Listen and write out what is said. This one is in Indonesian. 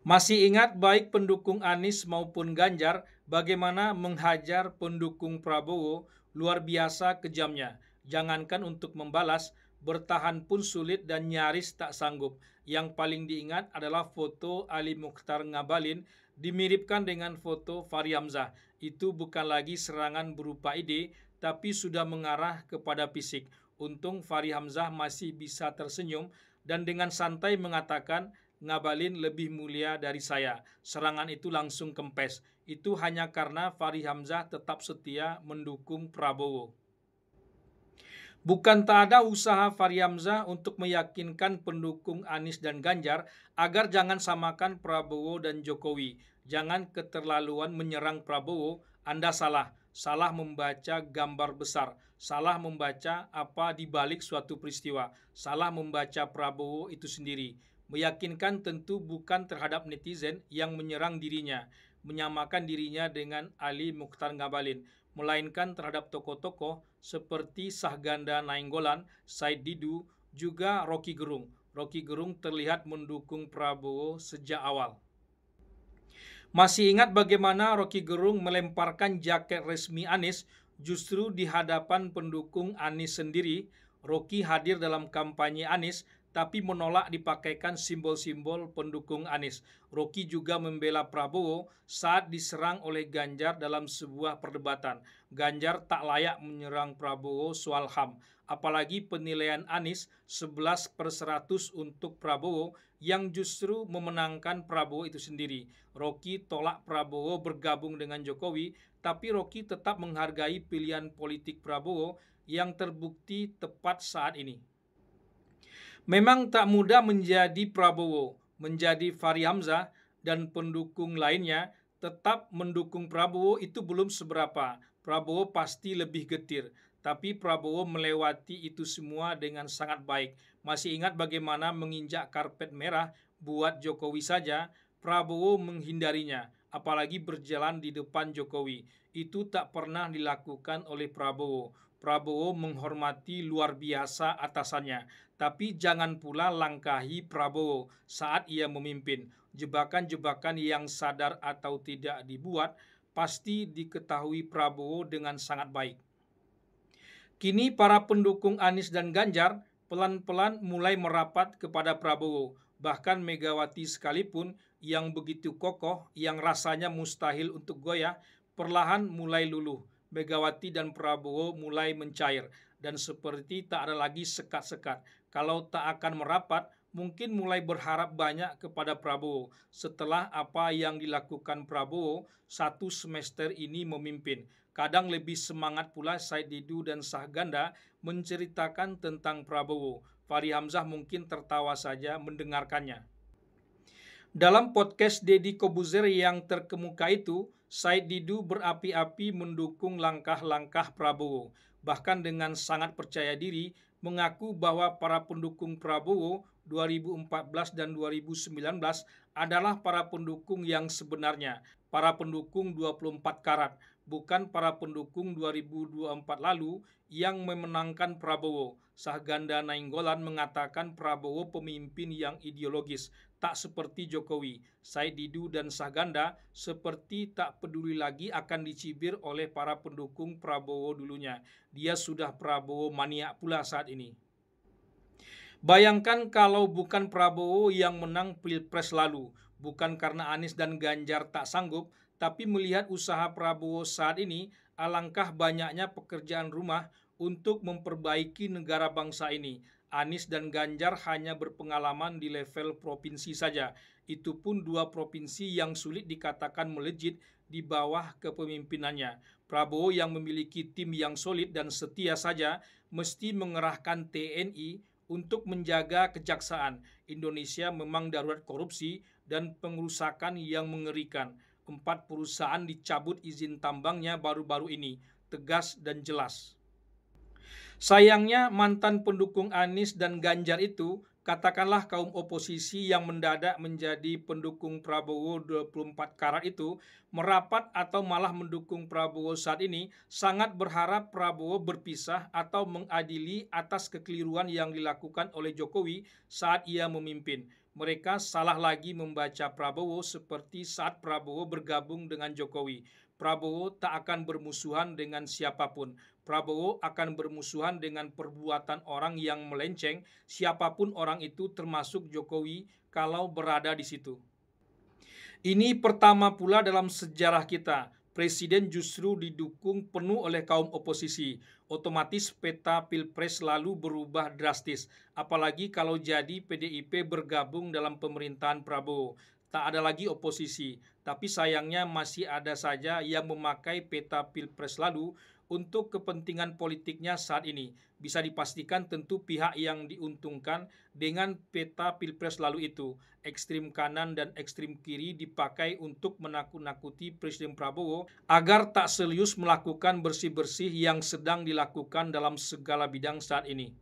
Masih ingat baik pendukung Anies maupun Ganjar bagaimana menghajar pendukung Prabowo luar biasa kejamnya. Jangankan untuk membalas, bertahan pun sulit dan nyaris tak sanggup. Yang paling diingat adalah foto Ali Mukhtar Ngabalin dimiripkan dengan foto Fahri Hamzah. Itu bukan lagi serangan berupa ide, tapi sudah mengarah kepada fisik. Untung Fahri Hamzah masih bisa tersenyum dan dengan santai mengatakan, Ngabalin lebih mulia dari saya. Serangan itu langsung kempes. Itu hanya karena Fahri Hamzah tetap setia mendukung Prabowo. Bukan tak ada usaha Fahri Hamzah untuk meyakinkan pendukung Anies dan Ganjar agar jangan samakan Prabowo dan Jokowi. Jangan keterlaluan menyerang Prabowo, Anda salah. Salah membaca gambar besar, salah membaca apa di balik suatu peristiwa, salah membaca Prabowo itu sendiri. Meyakinkan tentu bukan terhadap netizen yang menyerang dirinya, menyamakan dirinya dengan Ali Mukhtar Ngabalin, melainkan terhadap tokoh-tokoh seperti Sahganda Nainggolan, Said Didu, juga Rocky Gerung. Rocky Gerung terlihat mendukung Prabowo sejak awal. Masih ingat bagaimana Rocky Gerung melemparkan jaket resmi Anies justru di hadapan pendukung Anies sendiri. Rocky hadir dalam kampanye Anies tapi menolak dipakaikan simbol-simbol pendukung Anies. Rocky juga membela Prabowo saat diserang oleh Ganjar dalam sebuah perdebatan. Ganjar tak layak menyerang Prabowo soal HAM, apalagi penilaian Anies 11/100 untuk Prabowo yang justru memenangkan Prabowo itu sendiri. Rocky tolak Prabowo bergabung dengan Jokowi, tapi Rocky tetap menghargai pilihan politik Prabowo yang terbukti tepat saat ini. Memang tak mudah menjadi Prabowo, menjadi Fahri Hamzah, dan pendukung lainnya tetap mendukung Prabowo itu belum seberapa. Prabowo pasti lebih getir, tapi Prabowo melewati itu semua dengan sangat baik. Masih ingat bagaimana menginjak karpet merah buat Jokowi saja, Prabowo menghindarinya, apalagi berjalan di depan Jokowi. Itu tak pernah dilakukan oleh Prabowo. Prabowo menghormati luar biasa atasannya, tapi jangan pula langkahi Prabowo saat ia memimpin. Jebakan-jebakan yang sadar atau tidak dibuat pasti diketahui Prabowo dengan sangat baik. Kini para pendukung Anies dan Ganjar pelan-pelan mulai merapat kepada Prabowo. Bahkan Megawati sekalipun yang begitu kokoh, yang rasanya mustahil untuk goyah, perlahan mulai luluh. Megawati dan Prabowo mulai mencair dan seperti tak ada lagi sekat-sekat. Kalau tak akan merapat, mungkin mulai berharap banyak kepada Prabowo setelah apa yang dilakukan Prabowo satu semester ini memimpin. Kadang lebih semangat pula Said Didu dan Sahganda menceritakan tentang Prabowo. Fahri Hamzah mungkin tertawa saja mendengarkannya. Dalam podcast Deddy Kobuzer yang terkemuka itu, Said Didu berapi-api mendukung langkah-langkah Prabowo. Bahkan dengan sangat percaya diri, mengaku bahwa para pendukung Prabowo 2014 dan 2019 adalah para pendukung yang sebenarnya, para pendukung 24 karat, bukan para pendukung 2024 lalu yang memenangkan Prabowo. Sahganda Nainggolan mengatakan Prabowo pemimpin yang ideologis, tak seperti Jokowi. Said Didu dan Sahganda seperti tak peduli lagi akan dicibir oleh para pendukung Prabowo dulunya. Dia sudah Prabowo maniak pula saat ini. Bayangkan kalau bukan Prabowo yang menang Pilpres lalu, bukan karena Anies dan Ganjar tak sanggup, tapi melihat usaha Prabowo saat ini, alangkah banyaknya pekerjaan rumah untuk memperbaiki negara bangsa ini. Anies dan Ganjar hanya berpengalaman di level provinsi saja. Itu pun dua provinsi yang sulit dikatakan melejit di bawah kepemimpinannya. Prabowo yang memiliki tim yang solid dan setia saja mesti mengerahkan TNI untuk menjaga kejaksaan. Indonesia memang darurat korupsi dan pengerusakan yang mengerikan. 4 perusahaan dicabut izin tambangnya baru-baru ini, tegas dan jelas. Sayangnya mantan pendukung Anies dan Ganjar itu, katakanlah kaum oposisi yang mendadak menjadi pendukung Prabowo 24 karat itu, merapat atau malah mendukung Prabowo saat ini, sangat berharap Prabowo berpisah atau mengadili atas kekeliruan yang dilakukan oleh Jokowi saat ia memimpin. Mereka salah lagi membaca Prabowo seperti saat Prabowo bergabung dengan Jokowi. Prabowo tak akan bermusuhan dengan siapapun. Prabowo akan bermusuhan dengan perbuatan orang yang melenceng, siapapun orang itu termasuk Jokowi kalau berada di situ. Ini pertama pula dalam sejarah kita, presiden justru didukung penuh oleh kaum oposisi. Otomatis peta pilpres lalu berubah drastis, apalagi kalau jadi PDIP bergabung dalam pemerintahan Prabowo. Tak ada lagi oposisi, tapi sayangnya masih ada saja yang memakai peta pilpres lalu untuk kepentingan politiknya saat ini. Bisa dipastikan tentu pihak yang diuntungkan dengan peta pilpres lalu itu. Ekstrim kanan dan ekstrim kiri dipakai untuk menakut-nakuti Presiden Prabowo agar tak serius melakukan bersih-bersih yang sedang dilakukan dalam segala bidang saat ini.